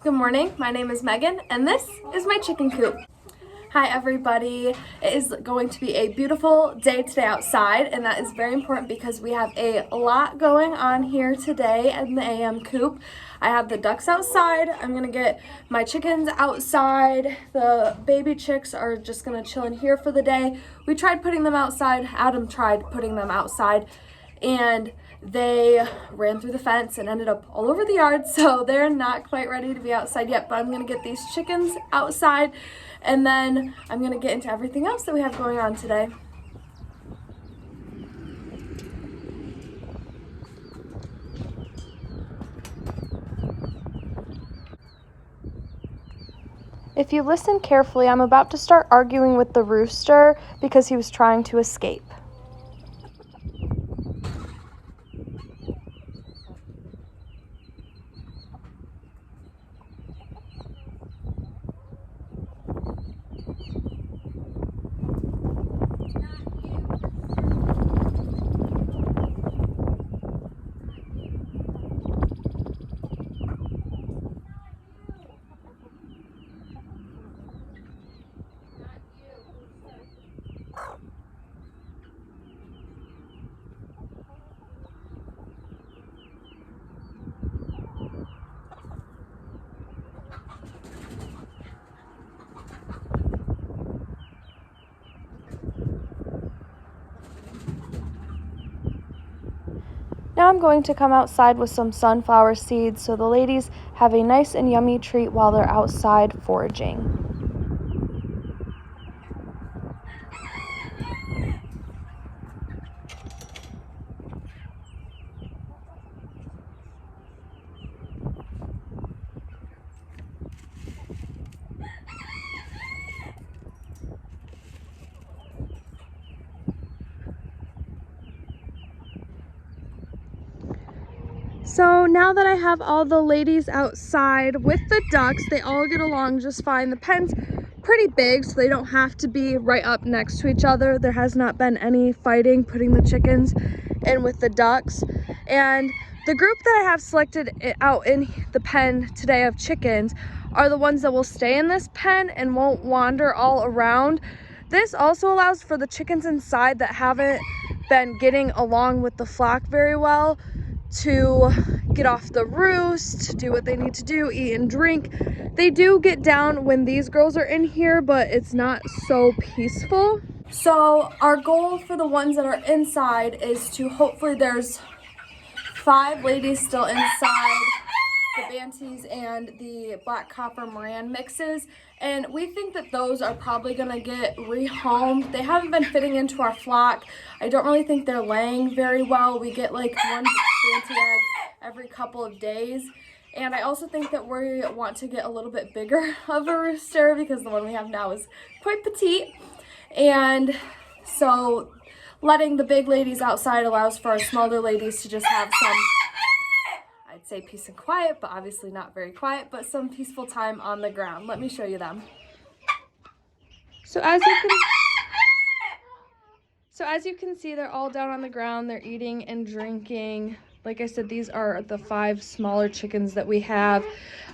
Good morning, my name is Megan and this is my chicken coop. Hi everybody, it is going to be a beautiful day today outside, and that is very important because we have a lot going on here today in the AM coop. I have the ducks outside, I'm gonna get my chickens outside, the baby chicks are just gonna chill in here for the day. We tried putting them outside, Adam tried putting them outside, and they ran through the fence and ended up all over the yard, so they're not quite ready to be outside yet, but I'm gonna get these chickens outside and then I'm gonna get into everything else that we have going on today. If you listen carefully, I'm about to start arguing with the rooster because he was trying to escape. Now I'm going to come outside with some sunflower seeds so the ladies have a nice and yummy treat while they're outside foraging. So now that I have all the ladies outside with the ducks, they all get along just fine. The pen's pretty big, so they don't have to be right up next to each other. There has not been any fighting putting the chickens in with the ducks. And the group that I have selected out in the pen today of chickens are the ones that will stay in this pen and won't wander all around. This also allows for the chickens inside that haven't been getting along with the flock very well to get off the roost, do what they need to do, eat and drink. They do get down when these girls are in here, but it's not so peaceful. So our goal for the ones that are inside is to hopefully there's 5 ladies still inside, the Banties and the Black Copper Moran mixes, and we think that those are probably gonna get rehomed. They haven't been fitting into our flock. I don't really think they're laying very well. We get like one Banty egg every couple of days, and I also think that we want to get a little bit bigger of a rooster because the one we have now is quite petite, and so letting the big ladies outside allows for our smaller ladies to just have some, I'd say peace and quiet, but obviously not very quiet, but some peaceful time on the ground. Let me show you them. So as you can see, they're all down on the ground. They're eating and drinking. Like I said, these are the 5 smaller chickens that we have.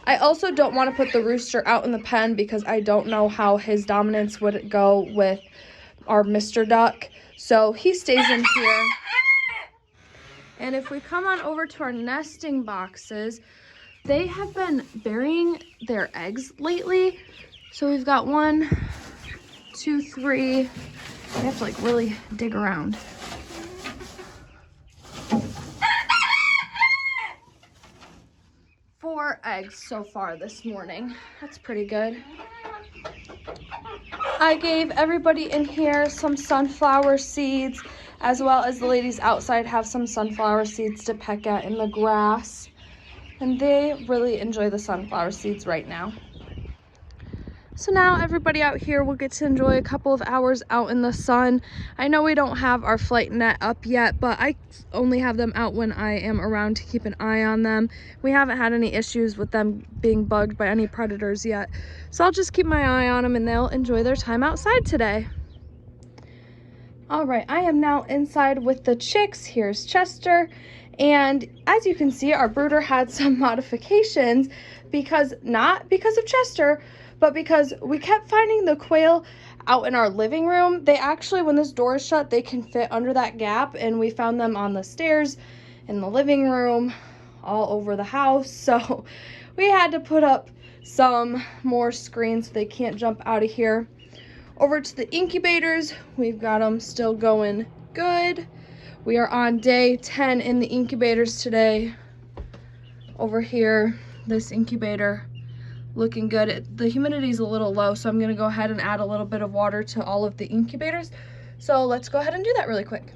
I also don't want to put the rooster out in the pen because I don't know how his dominance would go with our Mr. Duck. So he stays in here. And if we come on over to our nesting boxes, they have been burying their eggs lately. So we've got 1, 2, 3. I have to like really dig around. 4 eggs so far this morning. That's pretty good. I gave everybody in here some sunflower seeds, as well as the ladies outside have some sunflower seeds to peck at in the grass. And they really enjoy the sunflower seeds right now. So now everybody out here will get to enjoy a couple of hours out in the sun. I know we don't have our flight net up yet, but I only have them out when I am around to keep an eye on them. We haven't had any issues with them being bugged by any predators yet. So I'll just keep my eye on them and they'll enjoy their time outside today. All right, I am now inside with the chicks. Here's Chester, And as you can see, our brooder had some modifications not because of Chester, but because we kept finding the quail out in our living room. They actually, when this door is shut, they can fit under that gap, and we found them on the stairs, in the living room, all over the house. So we had to put up some more screens so they can't jump out of here. Over to the incubators, we've got them still going good. We are on day 10 in the incubators today. Over here, this incubator looking good. The humidity is a little low, so I'm gonna go ahead and add a little bit of water to all of the incubators. So let's go ahead and do that really quick.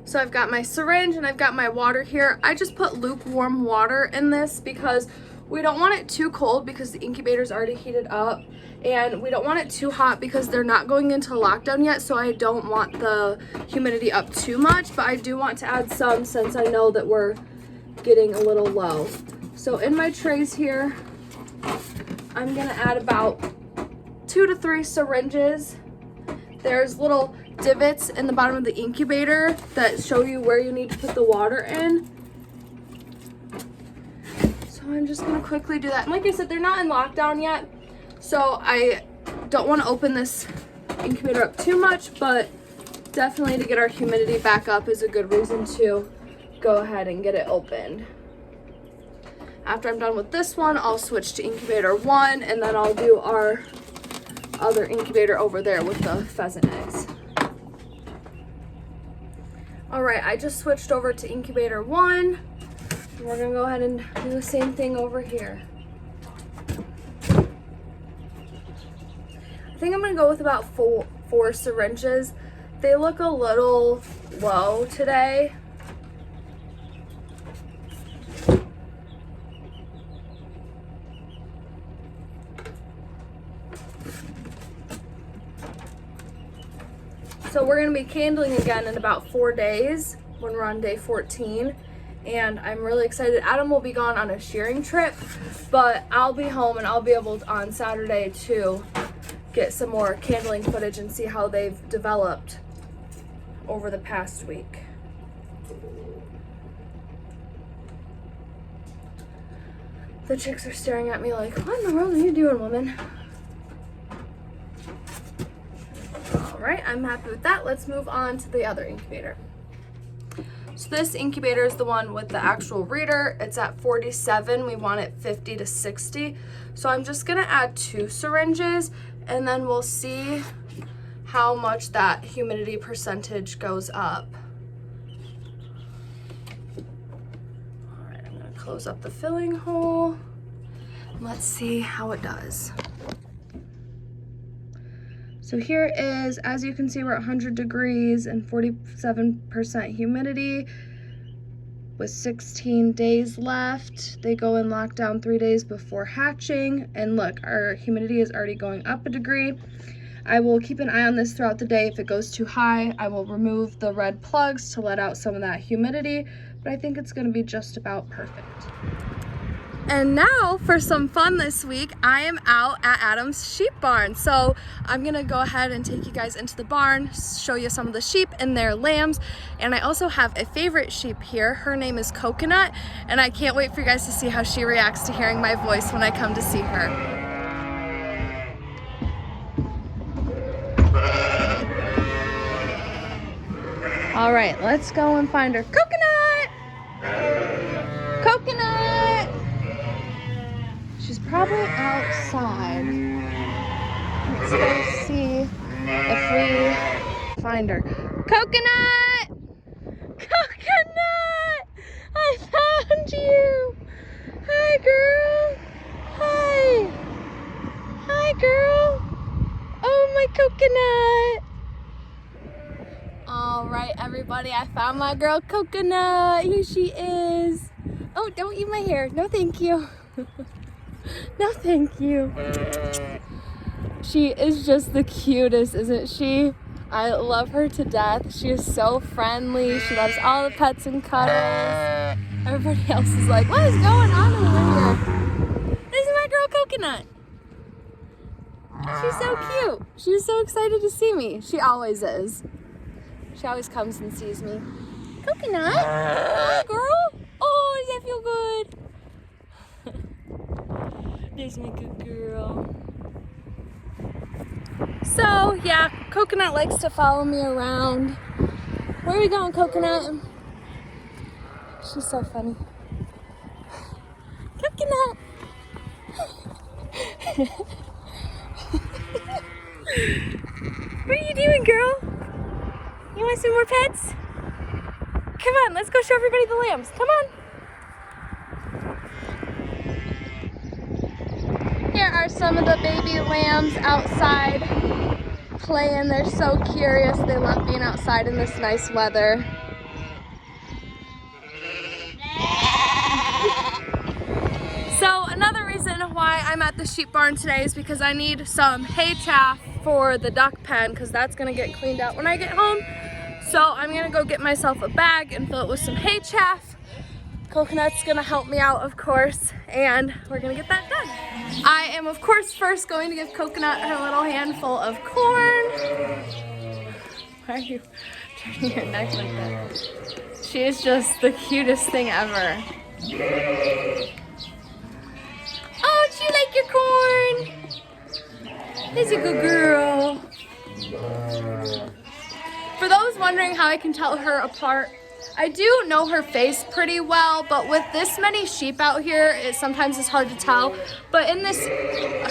So I've got my syringe and I've got my water here. I just put lukewarm water in this because we don't want it too cold because the incubator's already heated up, and we don't want it too hot because they're not going into lockdown yet, so I don't want the humidity up too much, but I do want to add some since I know that we're getting a little low. So in my trays here, I'm gonna add about 2 to 3 syringes. There's little divots in the bottom of the incubator that show you where you need to put the water in. So I'm just gonna quickly do that. And like I said, they're not in lockdown yet, so I don't want to open this incubator up too much, but definitely to get our humidity back up is a good reason to go ahead and get it opened. After I'm done with this one, I'll switch to incubator 1, and then I'll do our other incubator over there with the pheasant eggs. All right, I just switched over to incubator 1. We're gonna go ahead and do the same thing over here. I think I'm gonna go with about four syringes. They look a little low today. So we're gonna be candling again in about 4 days when we're on day 14. And I'm really excited. Adam will be gone on a shearing trip, but I'll be home and I'll be able to, on Saturday, to get some more candling footage and see how they've developed over the past week. The chicks are staring at me like, what in the world are you doing, woman? All right, I'm happy with that. Let's move on to the other incubator. So this incubator is the one with the actual reader. It's at 47. We want it 50 to 60. So I'm just gonna add 2 syringes, and then we'll see how much that humidity percentage goes up. All right, I'm gonna close up the filling hole. Let's see how it does. So here is, as you can see, we're at 100 degrees and 47% humidity with 16 days left. They go in lockdown 3 days before hatching. And look, our humidity is already going up a degree. I will keep an eye on this throughout the day. If it goes too high, I will remove the red plugs to let out some of that humidity, but I think it's gonna be just about perfect. And now for some fun this week, I am out at Adam's sheep barn. So I'm gonna go ahead and take you guys into the barn, show you some of the sheep and their lambs. And I also have a favorite sheep here. Her name is Coconut, and I can't wait for you guys to see how she reacts to hearing my voice when I come to see her. All right, let's go and find her. Coconut! Coconut! She's probably outside. Let's go see if we find her. Coconut! Coconut! I found you! Hi, girl! Hi! Hi, girl! Oh, my Coconut! All right, everybody, I found my girl Coconut. Here she is. Oh, don't eat my hair. No, thank you. No, thank you. She is just the cutest, isn't she? I love her to death. She is so friendly. She loves all the pets and cuddles. Everybody else is like, what is going on over here? This is my girl Coconut. She's so cute. She's so excited to see me. She always is. She always comes and sees me. Coconut? Hi, girl. Oh, does that feel good? There's my good girl. So, yeah, Coconut likes to follow me around. Where are we going, Coconut? She's so funny. Coconut! What are you doing, girl? You want some more pets? Come on, let's go show everybody the lambs. Come on. Here are some of the baby lambs outside playing. They're so curious. They love being outside in this nice weather. So another reason why I'm at the sheep barn today is because I need some hay chaff for the duck pen, because that's gonna get cleaned out when I get home. So I'm gonna go get myself a bag and fill it with some hay chaff. Coconut's gonna help me out, of course, and we're gonna get that done. I am, of course, first going to give Coconut her little handful of corn. Why are you turning your neck like that? She is just the cutest thing ever. Oh, do you like your corn? He's a good girl. For those wondering how I can tell her apart, I do know her face pretty well, but with this many sheep out here, it sometimes is hard to tell. But in this,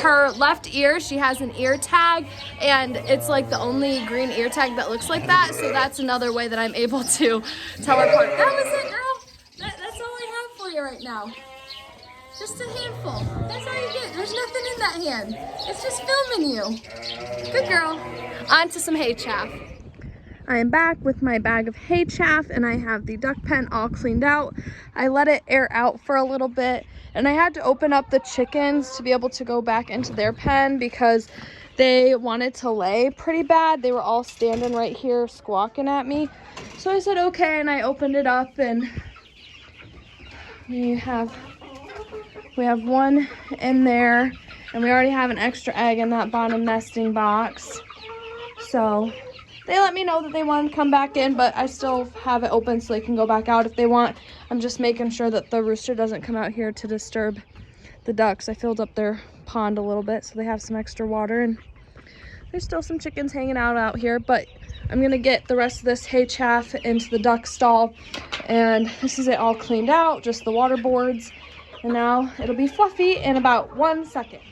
her left ear, she has an ear tag, and it's like the only green ear tag that looks like that, so that's another way that I'm able to tell her apart. That was it, girl. That's all I have for you right now. Just a handful. That's all you get. There's nothing in that hand. It's just filming you. Good girl. On to some hay chaff. I am back with my bag of hay chaff, and I have the duck pen all cleaned out. I let it air out for a little bit, and I had to open up the chickens to be able to go back into their pen because they wanted to lay pretty bad. They were all standing right here squawking at me. So I said okay, and I opened it up, and we have one in there, and we already have an extra egg in that bottom nesting box. So they let me know that they want to come back in, but I still have it open so they can go back out if they want. I'm just making sure that the rooster doesn't come out here to disturb the ducks. I filled up their pond a little bit so they have some extra water, and there's still some chickens hanging out here, but I'm gonna get the rest of this hay chaff into the duck stall, and this is it all cleaned out, just the water boards, and now it'll be fluffy in about 1 second.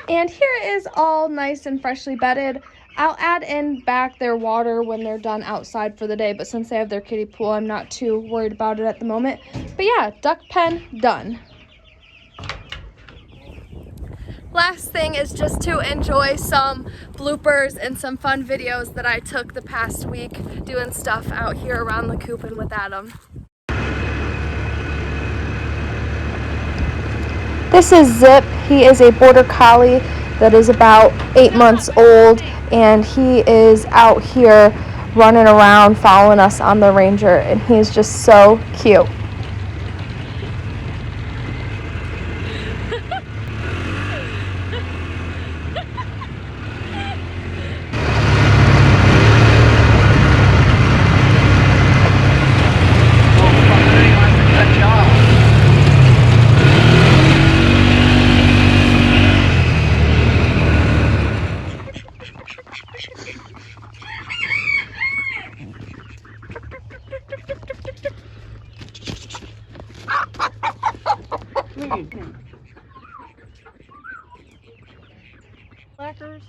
And here it is all nice and freshly bedded. I'll add in back their water when they're done outside for the day, but since they have their kiddie pool, I'm not too worried about it at the moment. But yeah, duck pen done. Last thing is just to enjoy some bloopers and some fun videos that I took the past week doing stuff out here around the coop and with Adam. This is Zip. He is a border collie that is about 8 months old, and he is out here running around following us on the Ranger, and he is just so cute. Blackers.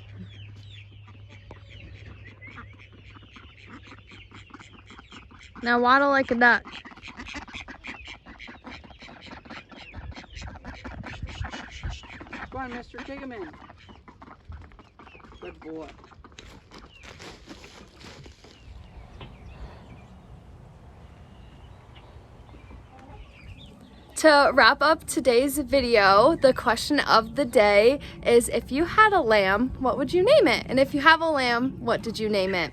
Now waddle like a duck. Come on, mister, take him in. Good boy. To wrap up today's video, the question of the day is, if you had a lamb, what would you name it? And if you have a lamb, what did you name it?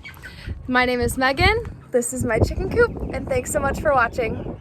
My name is Megan, this is my chicken coop, and thanks so much for watching.